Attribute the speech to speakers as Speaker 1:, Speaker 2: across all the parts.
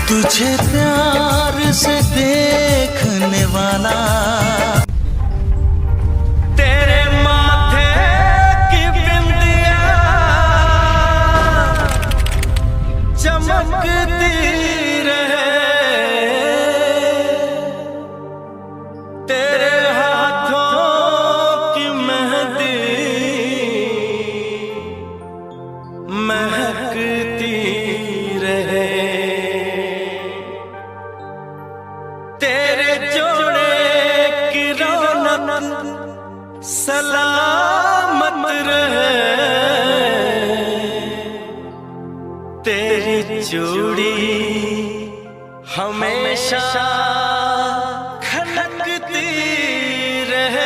Speaker 1: तुझे प्यार से देखने वाला तेरे माथे की बिंदिया चमकती रहे, तेरे हाथों की मेहंदी महकती रहे, तेरे जोड़े की रौनक सलामत रहे, तेरी चूड़ी हमेशा खनकती रहे।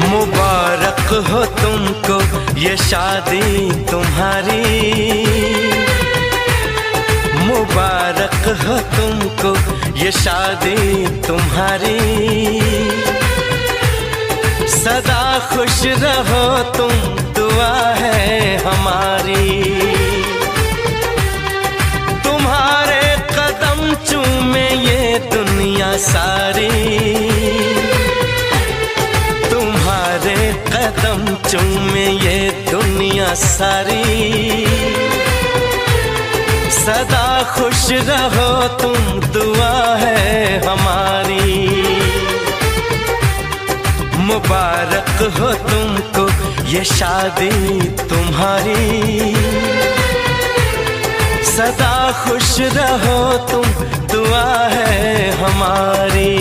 Speaker 1: मुबारक हो तुमको ये शादी तुम्हारी, मुबारक हो तुमको ये शादी तुम्हारी, सदा खुश रहो तुम दुआ है हमारी, तुम्हारे कदम चूमे ये दुनिया सारी, तुम्हारे कदम चूमे ये दुनिया सारी, सदा खुश रहो तुम दुआ है हमारी, मुबारक हो तुमको ये शादी तुम्हारी, सदा खुश रहो तुम दुआ है हमारी।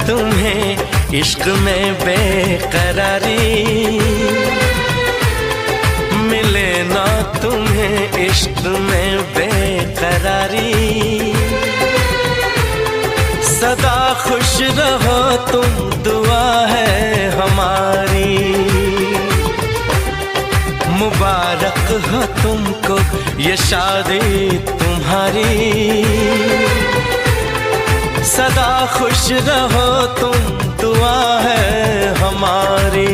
Speaker 1: तुम्हें इश्क में बेकरारी, मिले ना तुम्हें इश्क में बेकरारी, सदा खुश रहो तुम दुआ है हमारी, मुबारक हो तुमको ये शादी तुम्हारी, सदा खुश रहो तुम दुआ है हमारी।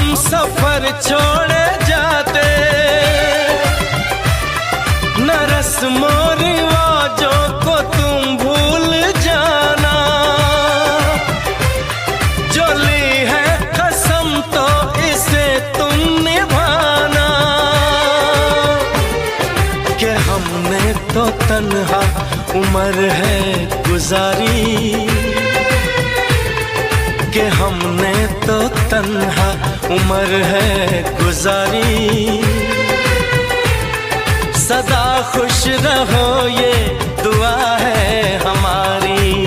Speaker 1: हम सफर छोड़े जाते, न रस्मों रिवाजों को तुम भूल जाना। जो ली है कसम तो इसे तुम निभाना। कि हमने तो तन्हा उम्र है गुजारी, कि हमने तो तन्हा उम्र है गुजारी। सदा खुश रहो ये दुआ है हमारी।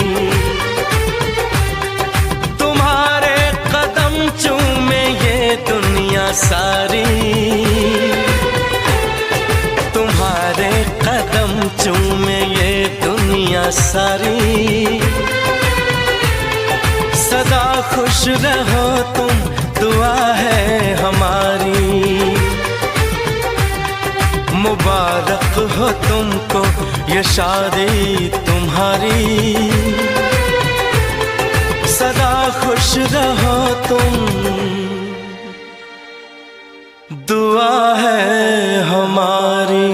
Speaker 1: तुम्हारे कदम चूमे ये दुनिया सारी, तुम्हारे कदम चूमे ये दुनिया सारी। सदा खुश रहो तुम दुआ है हमारी। मुबारक हो तुमको ये शादी तुम्हारी। सदा खुश रहो तुम दुआ है हमारी।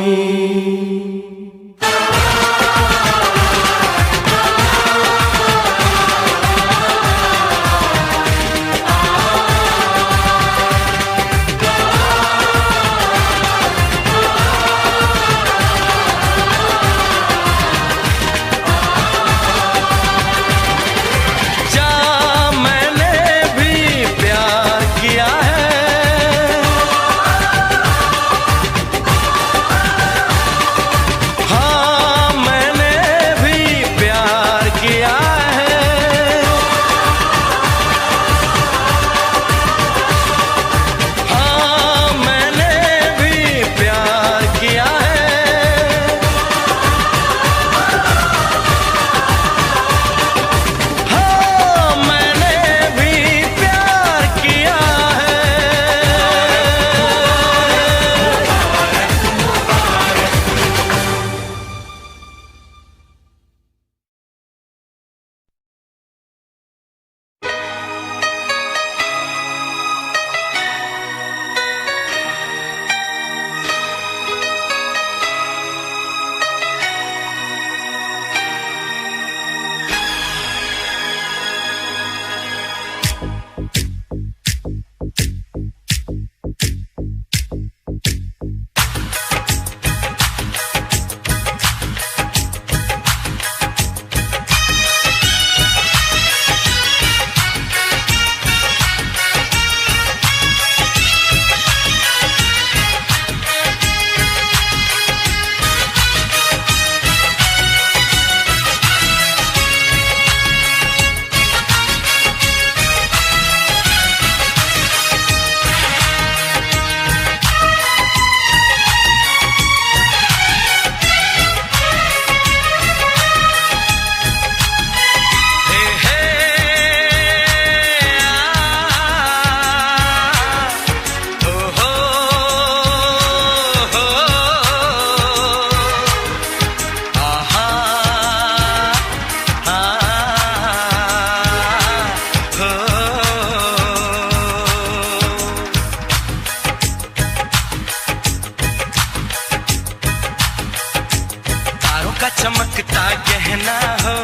Speaker 2: चमकता गहना हो,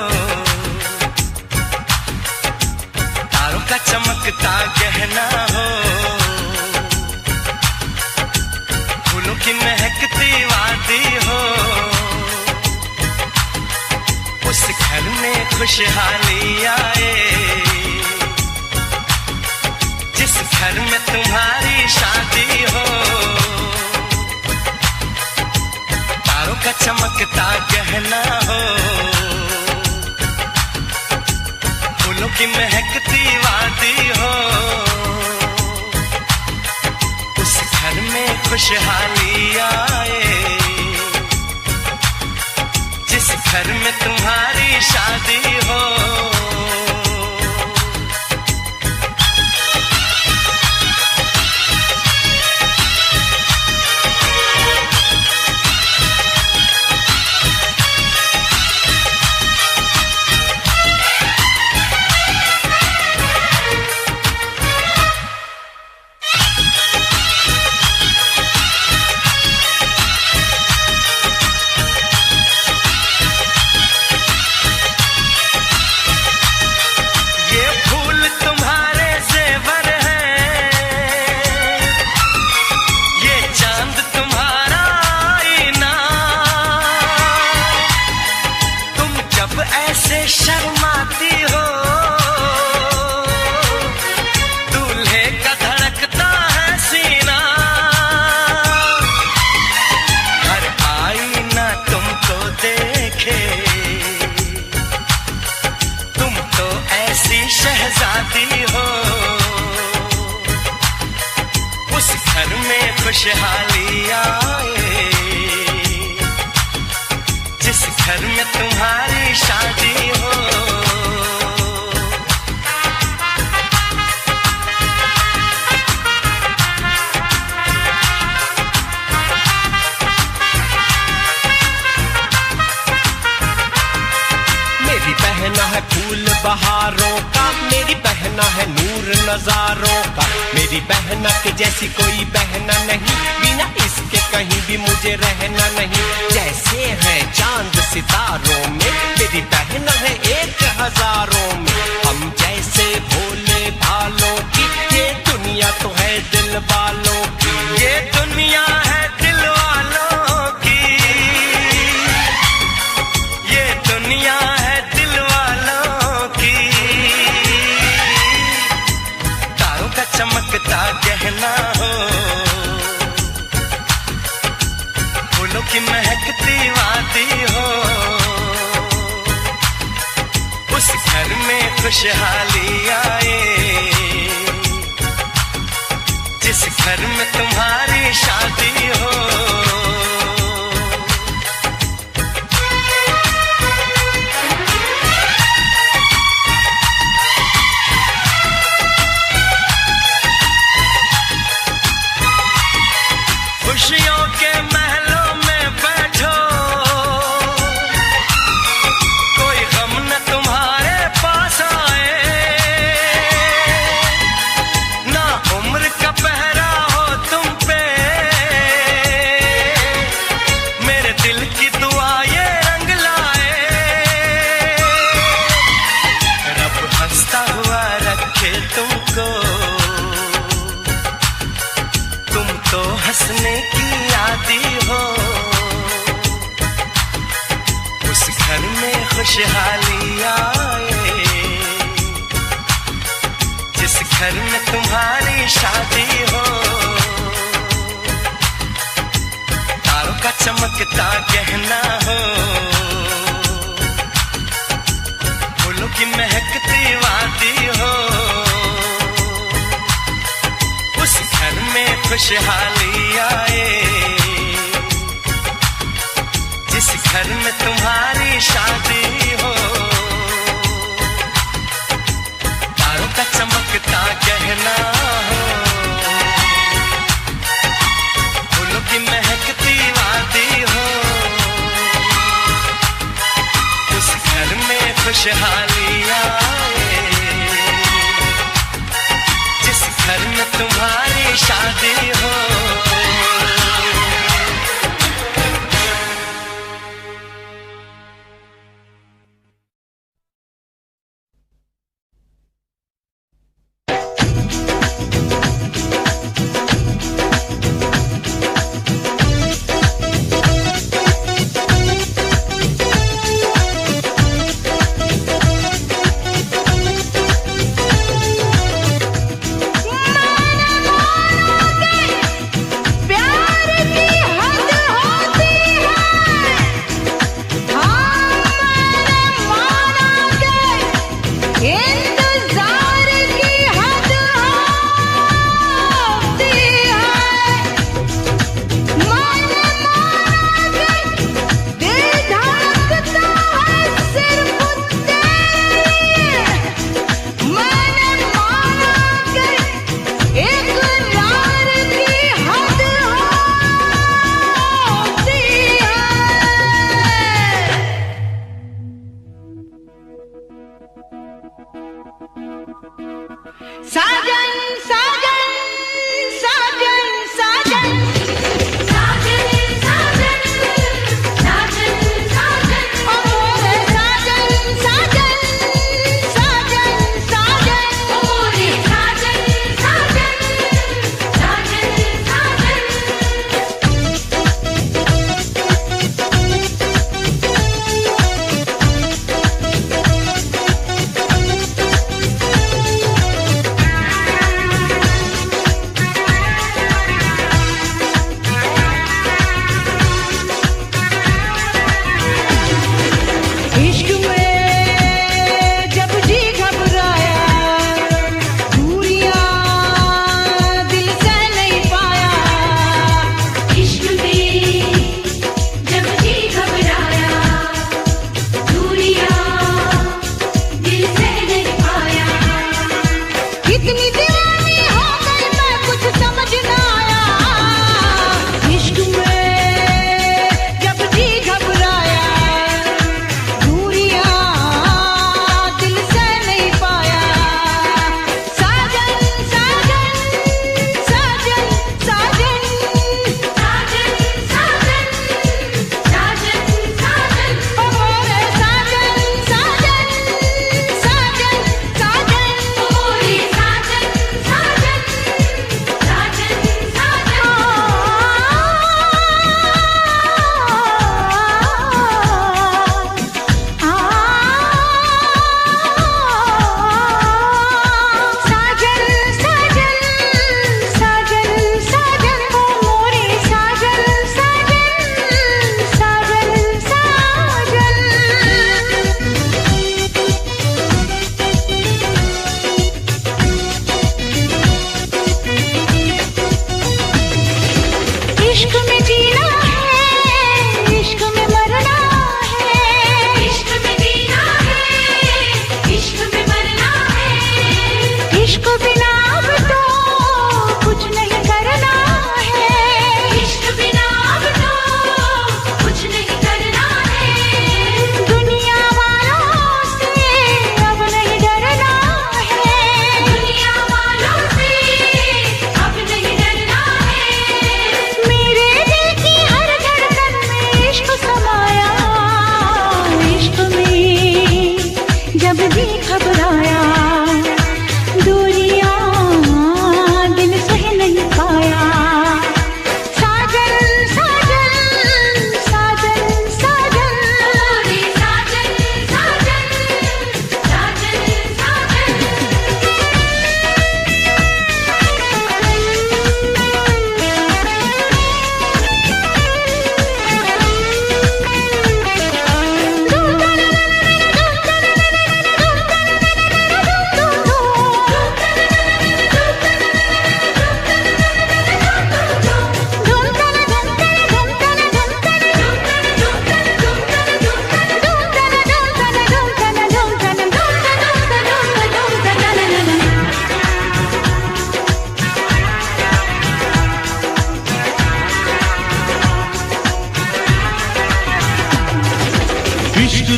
Speaker 2: तारों का चमकता गहना हो, फूलों की महकती वादी हो, उस घर में खुशहाली आए जिस घर में तुम्हारी शादी हो। तारों का चमकता गहना हो, फूलों की महकती वादी हो, उस घर में खुशहाली आए जिस घर में तुम्हारी शादी हो। घर में खुशहाली आए, जिस घर में तुम्हारी शादी हो।
Speaker 1: मेरी बहना है फूल बहारों का, मेरी बहना है नूर नजारों का, मेरी बहना के जैसी कोई बहना नहीं, बिना इसके कहीं भी मुझे रहना नहीं। जैसे है चांद सितारों में, मेरी बहना है एक हजारों में। हम जैसे भोले भालों की ये दुनिया तो है दिल वालों की,
Speaker 2: ये दुनिया है दिल वालों की, ये दुनिया है दिल वालों की। तारों का चमकता गहना हो, फूलों की महकती वादी हो, उस घर में खुशहाली आए, जिस घर में तुम्हारी शादी हो। खुशियों के महलों में बैठो, कोई गम न तुम्हारे पास आए, ना उम्र का पहरा हो तुम पे, मेरे दिल की दुआ ये रंग लाए। रब हंसता हुआ रखे तुमको, तुम तो हंसने की आदी हो, उस घर में खुशहाली आए, जिस घर में तुम्हारी शादी हो। तारों का चमकता गहना हो, फूलों की महकती वादी हो, उस घर में खुशहाली आए, जिस घर में तुम्हारी शादी हो। तारों का चमकता गहना हो, फूलों की महकती वादी हो, उस घर में खुशहाली आए, जिस घर में तुम्हारी शादी हो।
Speaker 3: माना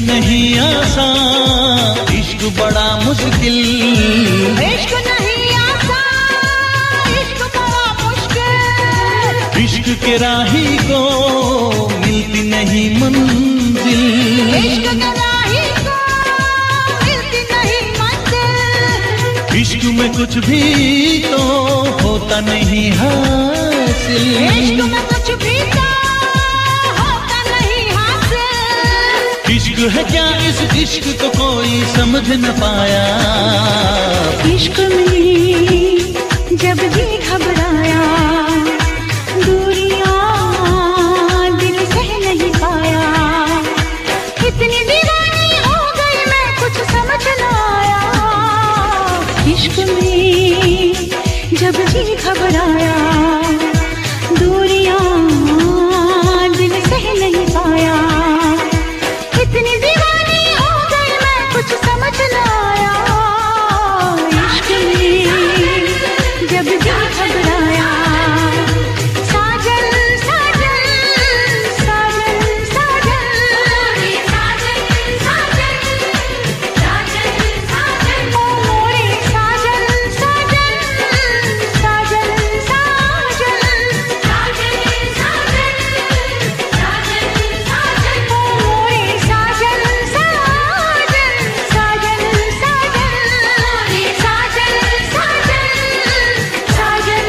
Speaker 3: नहीं आसान, इश्क बड़ा मुश्किल।
Speaker 4: इश्क नहीं आसान, इश्क बड़ा मुश्किल।
Speaker 3: इश्क के राही को मिलती नहीं मंजिल।
Speaker 4: इश्क के राही को मिलती नहीं मंजिल।
Speaker 3: इश्क में कुछ भी तो होता नहीं हासिल।
Speaker 4: इश्क में कुछ भी तो होता नहीं हासिल।
Speaker 3: इश्क है क्या इस इश्क को कोई समझ न पाया।
Speaker 4: इश्क में जब जी घबराया, दूरियां दिल सह नहीं पाया। इतनी दीवानी हो गई मैं कुछ समझ न आया। इश्क में जब जी घबराया, दूरियां दिल सह नहीं पाया। इतनी दीवानी हो गई मैं कुछ समझ न आया। इश्क में जब जी घबराया, साजन साजन साजन साजन साजन साजन साजन ओ मोरे साजन साजन साजन साजन साजन साजन ओ मोरे साजन साजन साजन साजन साजन साजन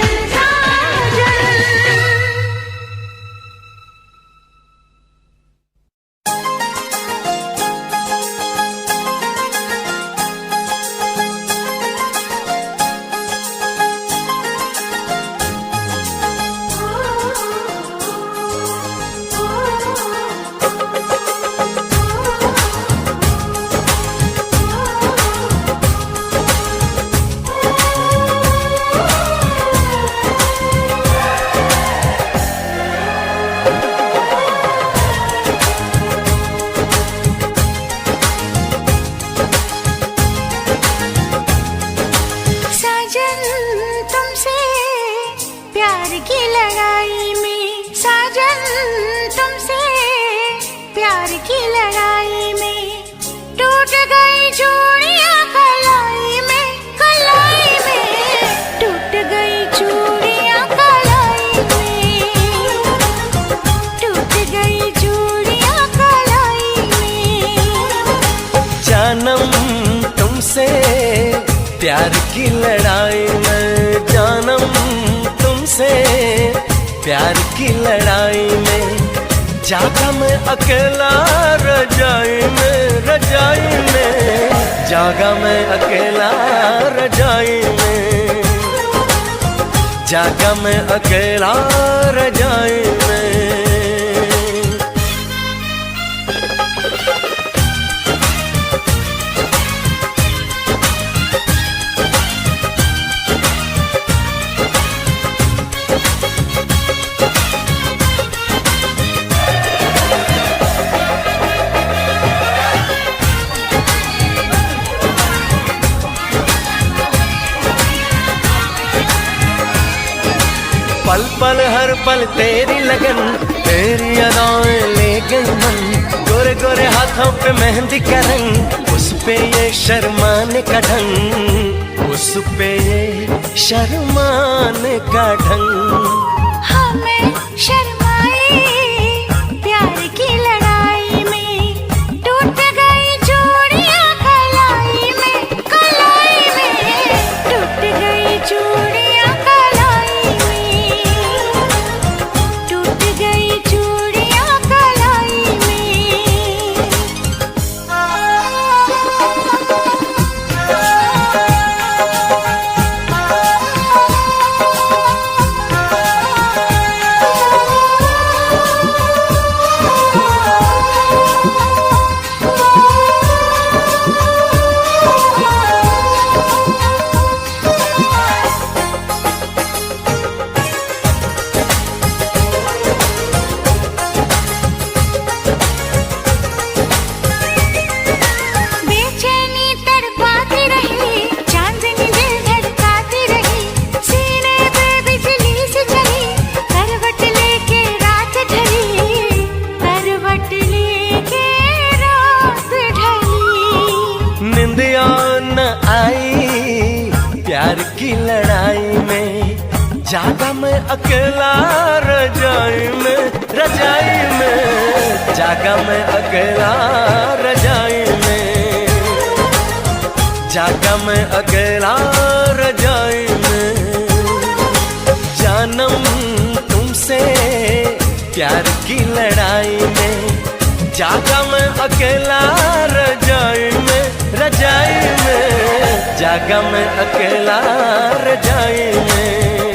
Speaker 4: साजन तुमसे प्यार की लड़ाई में, साजन तुमसे प्यार की लड़ाई में टूट गई चूड़ियां कलाई में, कलाई में टूट गई चूड़ियां कलाई में, टूट गई चूड़ियां कलाई में।
Speaker 2: जानम तुमसे प्यार की लड़ाई में, जानम तुमसे प्यार की लड़ाई में जागा मैं अकेला रजाई में, रजाई में जागा मैं अकेला रजाई में, जागा मैं अकेला रजाई में। पल पल हर पल तेरी लगन, तेरी अदाएं ले गई मन। गोरे गोरे हाथों पे मेहंदी का रंग, उस पे ये शर्माने का ढंग, उस पे ये शर्माने का ढंग।
Speaker 4: हमें शर्माए प्यार की लड़ाई में, टूट गई चूड़ियां कलाई में, कलाई में टूट गई चूड़ियां कलाई में, टूट गई चूड़ियां कलाई में।
Speaker 2: अकेला रजाई में, रजाई में जागा मैं अकेला रजाई में, जागा मैं अकेला रजाई में। जानम तुमसे प्यार की लड़ाई में, जागा मैं अकेला रजाई में, रजाई में जागा मैं अकेला रजाई में,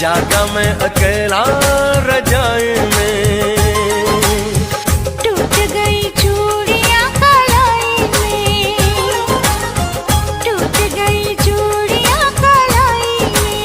Speaker 2: जागा मैं अकेला रजाई में।
Speaker 4: टूट गई चूड़ियां कलाई में, टूट गई चूड़ियां कलाई में।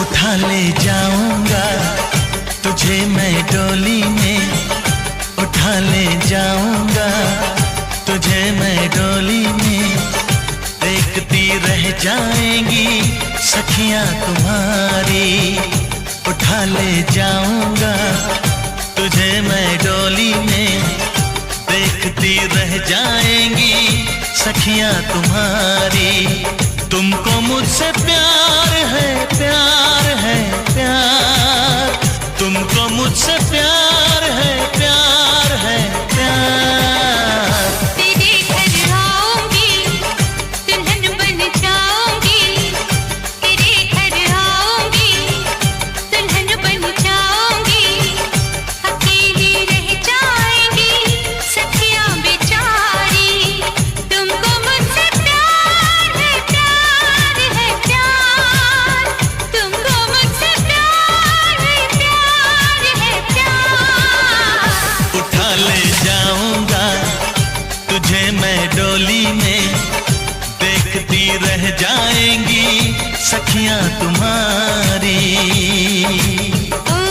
Speaker 3: उठा ले जाऊंगा तुझे मैं डोली में, उठा ले जाऊंगा तुझे मैं डोली में। देखती रह जाएंगी सखियां तुम्हारी, उठा ले जाऊंगा तुझे मैं डोली में। देखती रह जाएंगी सखियां तुम्हारी। तुमको मुझसे प्यार है, प्यार है, प्यार। तुमको मुझसे प्यार है, प्यार है, प्यार।
Speaker 4: तेरे घर आऊंगी, दुल्हन बन जाऊंगी। तेरे घर आऊंगी, दुल्हन बन जाऊंगी। अकेली रह जाएंगी सखियां बेचारी। तुमको मुझसे प्यार है, प्यार है, प्यार। तुमको मुझसे प्यार है, प्यार है, प्यार।
Speaker 3: उठा ले जाऊंगा तुझे मैं डोली में। देखती रह जाएंगी सखियां तुम्हारी।
Speaker 4: ओ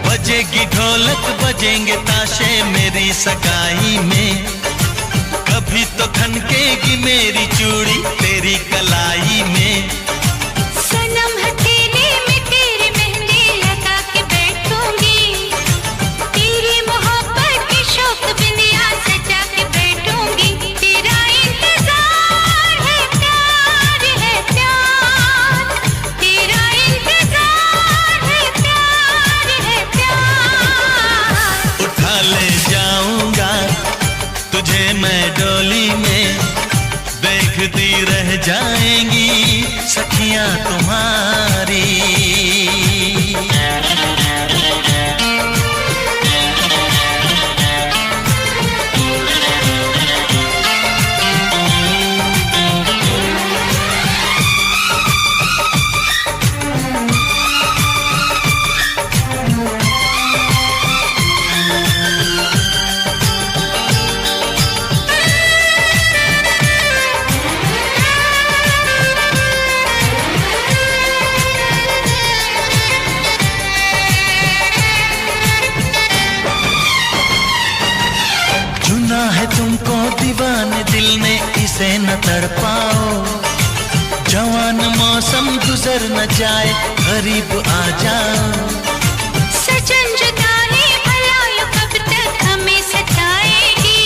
Speaker 3: बजेगी ढोलक बजेंगे ताशे मेरी सगाई में। कभी तो खनकेगी मेरी चूड़ी तेरी कलाई में।
Speaker 4: सनम हथेली में तेरी मेहंदी लगा के बैठूंगी। तेरी मोहब्बत की शौक बिंदिया सजा के बैठूंगी। तेरा इंतजार है, प्यार है, प्यार। तेरा इंतजार है, प्यार है, प्यार।
Speaker 3: उठा ले जाऊंगा तुझे मैं डोली में। देखती रह जाएंगी सखियां तुम्हारी। चुना है तुमको दीवाने दिल ने, इसे न तड़पाओ। जवान मौसम गुजर न जाए, करीब आ जाओ।
Speaker 4: सजन जुदाई भला यूं कब तक हमें सताएगी।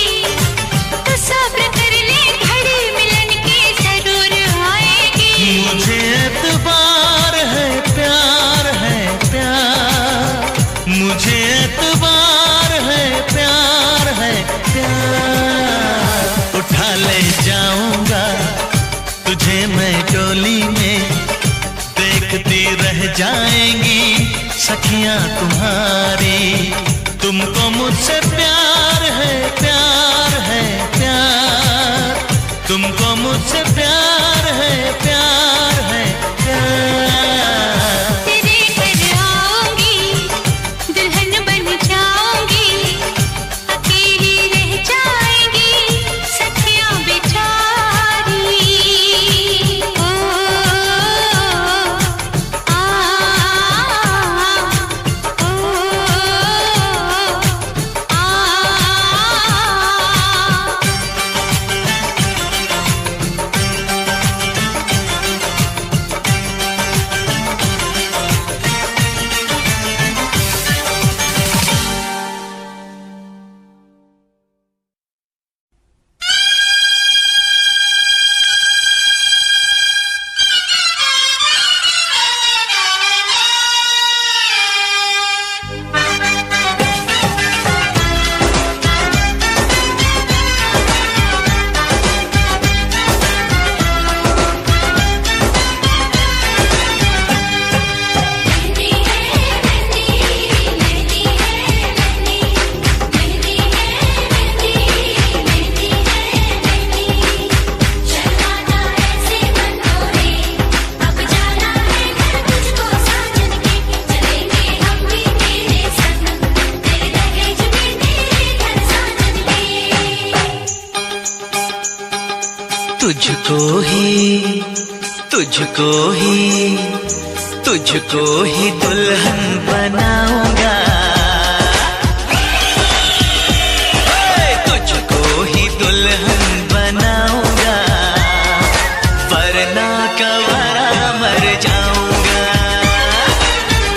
Speaker 4: तो सब्र कर ले, घड़ी मिलन की जरूर आएगी।
Speaker 3: मुझे एतबार है, प्यार है, प्यार। मुझे एतबार है, प्यार है, प्यार। उठा दुनिया तुम्हारी। तुमको मुझसे प्यार है, प्यार है, प्यार। तुमको मुझसे प्यार है, प्यार है, प्यार।
Speaker 4: तेरे घर आऊंगी, दुल्हन बन जाऊंगी, अकेली रह जाएगी सखियां बेचारी। ओ आ
Speaker 3: तुझको ही दुल्हन बनाऊंगा, तुझको ही दुल्हन बनाऊंगा, वरना कवारा मर जाऊंगा।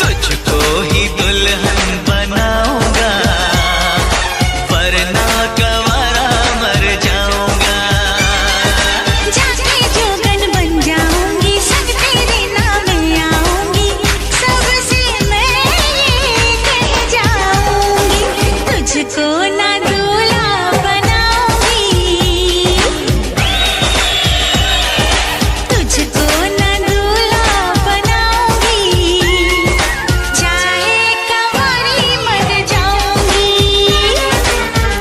Speaker 3: तुझको ही दुल्हन बनाऊंगा, वरना कवारा मर जाऊंगा।
Speaker 4: जाके जोगन बन जाऊंगी, सब तेरे नाम आऊंगी, सबसे मैं ये कह जाऊंगी, तुझको ना दूल्हा बनाऊंगी, तुझको ना दूल्हा बनाऊंगी, चाहे कंवारी मर जाऊंगी,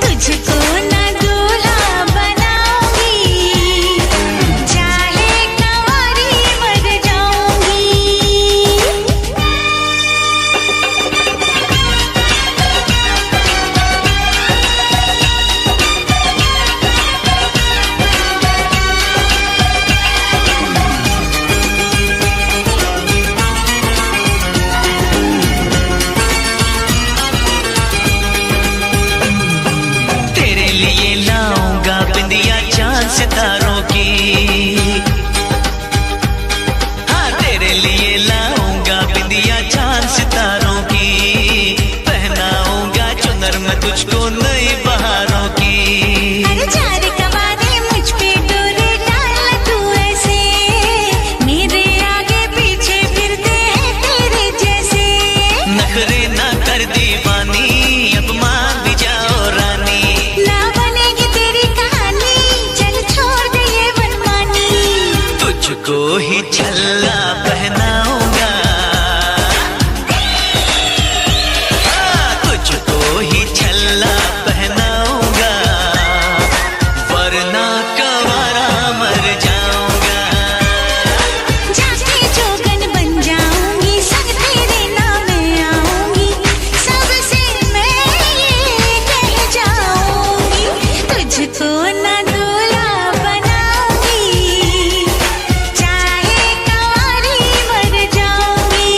Speaker 4: तुझको ना दूल्हा बनाऊंगी, चाहे कंवारी मर जाऊंगी।
Speaker 3: तेरे लिए लाऊंगा बिंदिया चांद सितारों की, हाँ तेरे लिए लाऊंगा बिंदिया चांद सितारों की, पहनाऊंगा चुनर में तुझको नई बहारों की।
Speaker 4: अरे चार कवारे मुझ पे डोरे डाल तू ऐसे, मेरे आगे पीछे फिरते हैं तेरे जैसे।
Speaker 3: नखरे ना कर दीवानी, अब मान भी जाओ रानी।
Speaker 4: ना बनेगी तेरी कहानी, चल छोड़ दे ये मनमानी,
Speaker 3: तुझको ही छल्ला पहनाऊंगा, तुझको ही छल्ला पहनाऊंगा, वरना कवारा मर जाऊंगा।
Speaker 4: जाके जोगन बन जाऊंगी, सब तेरे नाम आऊंगी, सबसे मैं ये कह जाऊंगी, तुझको ना दूल्हा बनाऊंगी, चाहे कंवारी मर जाऊंगी।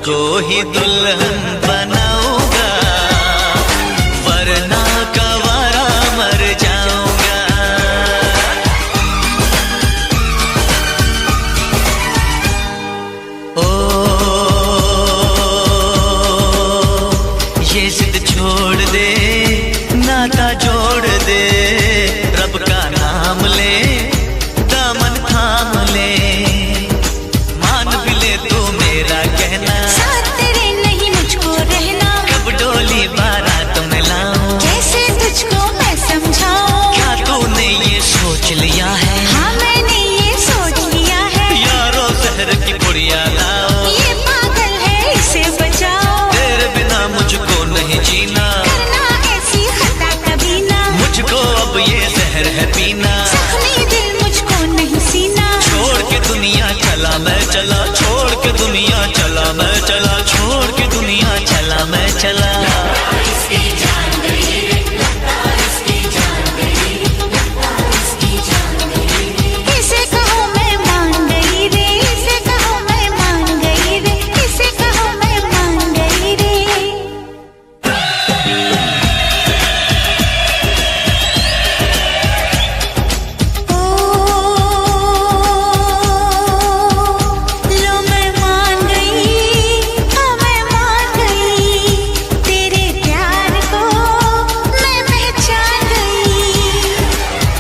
Speaker 3: तुझको ही दुल्हन बनाऊंगा, वरना कवारा मर जाऊंगा। ओ ये जिद छोड़ दे, नाता जोड़ दे, रब का नाम ले, दामन थाम ले, मान भी ले तू मेरा कहना,
Speaker 4: साथ तेरे नहीं मुझको रहना,
Speaker 3: कब डोली बारात में लाऊं,
Speaker 4: कैसे तुझको मैं समझाऊं,
Speaker 3: क्या तूने ये सोच लिया है,
Speaker 4: हाँ मैंने ये सोच लिया है,
Speaker 3: यारो जहर की पुड़िया लाओ,
Speaker 4: ये पागल है इसे बचाओ,
Speaker 3: तेरे बिना मुझको नहीं जीना,
Speaker 4: करना ऐसी खता कभी ना,
Speaker 3: मुझको अब ये जहर है पीना,
Speaker 4: जख्मी दिल मुझको नहीं सीना,
Speaker 3: छोड़ के दुनिया चला मैं चला, छोड़ के दुनिया चला मैं चला, छोड़ के दुनिया चला मैं चला।
Speaker 4: इसे कहो मैं मान गई रे, इसे कहो मैं मान गई रे, इसे कहो मैं मान गई रे। लो मैं मान गई, हाँ मैं मान गई, तेरे प्यार को मैं पहचान गई,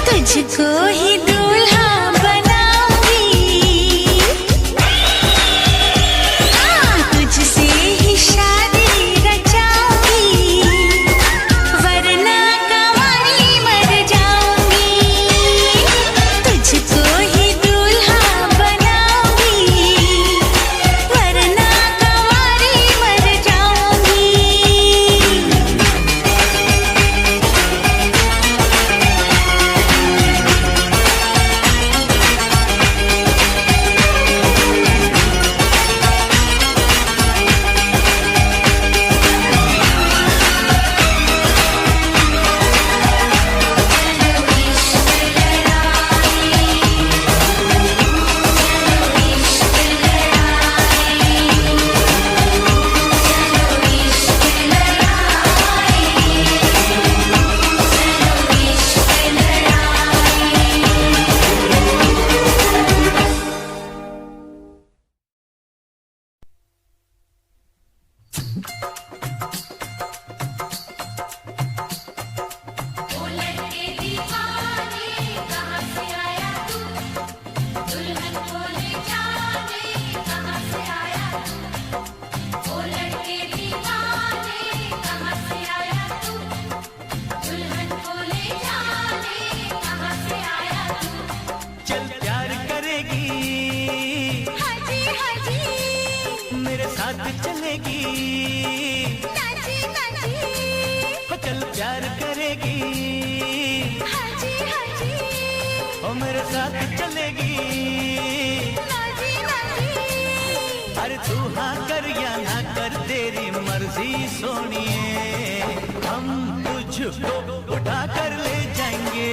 Speaker 4: तुझको ही दूल्हा बनाऊंगी, हाँ तुझसे ही शादी रचाऊंगी, वरना कंवारी मर जाऊंगी, तुझको ही दूल्हा बनाऊंगी, वरना कंवारी मर जाऊंगी।
Speaker 3: चल प्यार करेगी,
Speaker 4: हाजी हाजी
Speaker 3: मेरे साथ चलेगी,
Speaker 4: नाची नाची
Speaker 3: हो चल प्यार करेगी,
Speaker 4: हाजी हाजी
Speaker 3: हो मेरे साथ चलेगी,
Speaker 4: नाची नाची
Speaker 3: अरे तू हाँ कर या ना कर तेरी मर्जी सोनिए, हम तुझको उठा कर ले जाएंगे,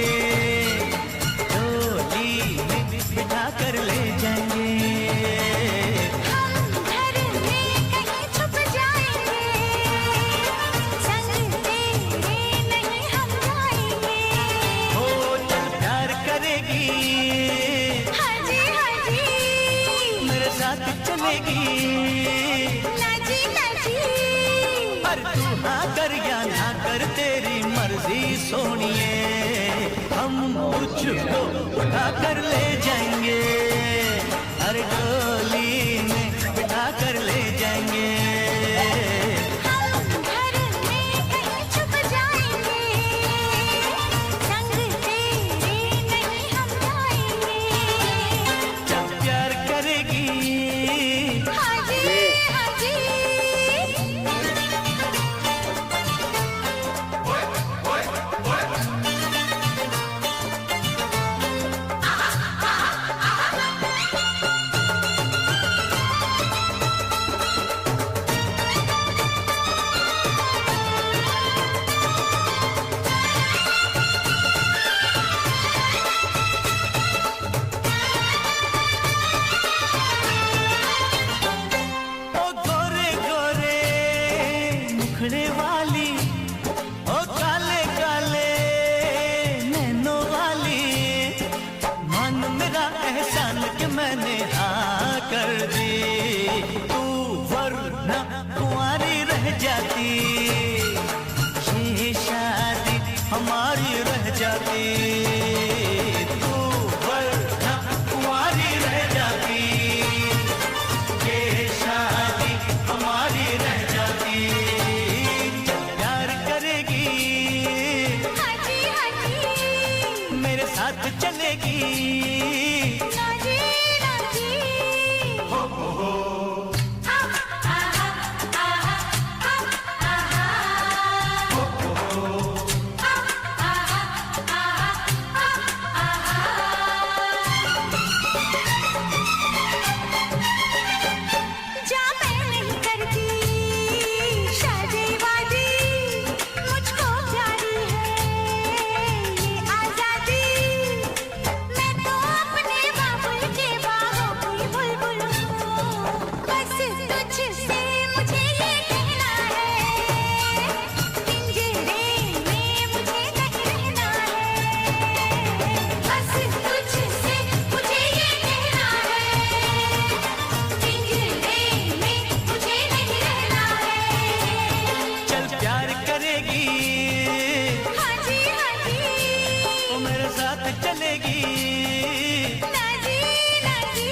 Speaker 3: डोली में बिठा कर ले जाएंगे,
Speaker 4: हम घर में कहीं छुप जाएंगे, संग तेरे नहीं हम जाएंगे,
Speaker 3: हो चल प्यार करेगी,
Speaker 4: हाजी हाजी
Speaker 3: मेरे साथ चलेगी,
Speaker 4: नाची नाची
Speaker 3: पर तू हाँ कर या ना कर तेरी मर्जी सोनिए, हम तुझको उठा कर ले जाएंगे, अरे डोली में बिठा कर ले जाएंगे,
Speaker 4: हम घर में कहीं छुप जाएंगे, संग तेरे नहीं हम जाएंगे,
Speaker 3: जब प्यार करेगी,
Speaker 4: हाजी हाजी
Speaker 3: मेरा एहसान कि मैंने हाँ कर दी, तू वरना कुंवारी रह जाती, ये शादी हमारी रह जाती, तू वरना कुंवारी रह जाती, ये शादी हमारी रह जाती। जब प्यार करेगी
Speaker 4: हाँ जी हाँ जी,
Speaker 3: मेरे साथ चलेगी,
Speaker 4: ना जी ना जी। जा मैं नहीं करती शादी वादी, मुझको प्यारी है ये आजादी, मैं तो अपने बाबुल के बाहों की बुलबुल हूँ, बस तुझसे मुझे ये कहना है, पिंजरे में मुझे नहीं रहना है, बस तुझसे मुझे ये कहना है, पिंजरे में मुझे नहीं रहना है।
Speaker 3: चल प्यार करेगी,
Speaker 4: हाँ जी हाँ जी,
Speaker 3: वो मेरे साथ चलेगी,
Speaker 4: ना जी ना जी।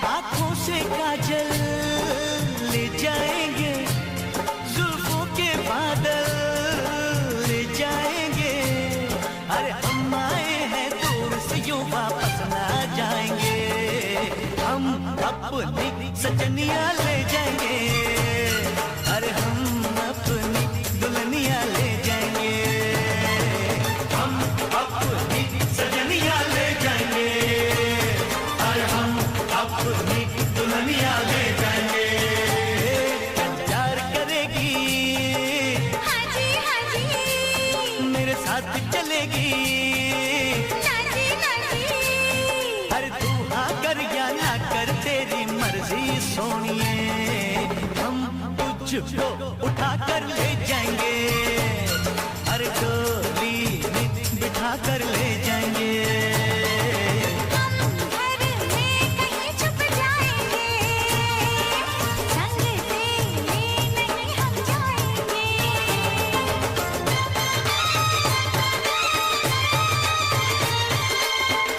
Speaker 3: आँखों से काजल ले जाएंगे, जुल्फों के बादल ले जाएंगे, अरे हम आए हैं दूर से यूं वापस ना जाएंगे, हम अपनी सजनिया ले जाएंगे, अरे हम अपनी दुल्हनिया ले जाएंगे, हम अपनी सजनिया ले जाएंगे, अरे हम अपनी दुल्हनिया ले जाएंगे। प्यार करेगी,
Speaker 4: हाँ जी हाँ जी,
Speaker 3: मेरे साथ चलेगी,
Speaker 4: ना जी ना जी।
Speaker 3: अरे तू हाँ कर या ना कर तेरी मर्जी सोनिए, हम तुझको उठा कर ले जाएंगे, अरे डोली में बिठा कर ले जाएंगे।
Speaker 4: हम घर में कहीं छुप जाएंगे, संग तेरे नहीं हम जाएंगे,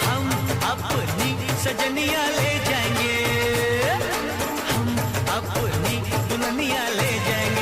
Speaker 3: हम अपनी सजनिया ले जाएंगे, हम अपनी दुल्हनिया ले जाएंगे।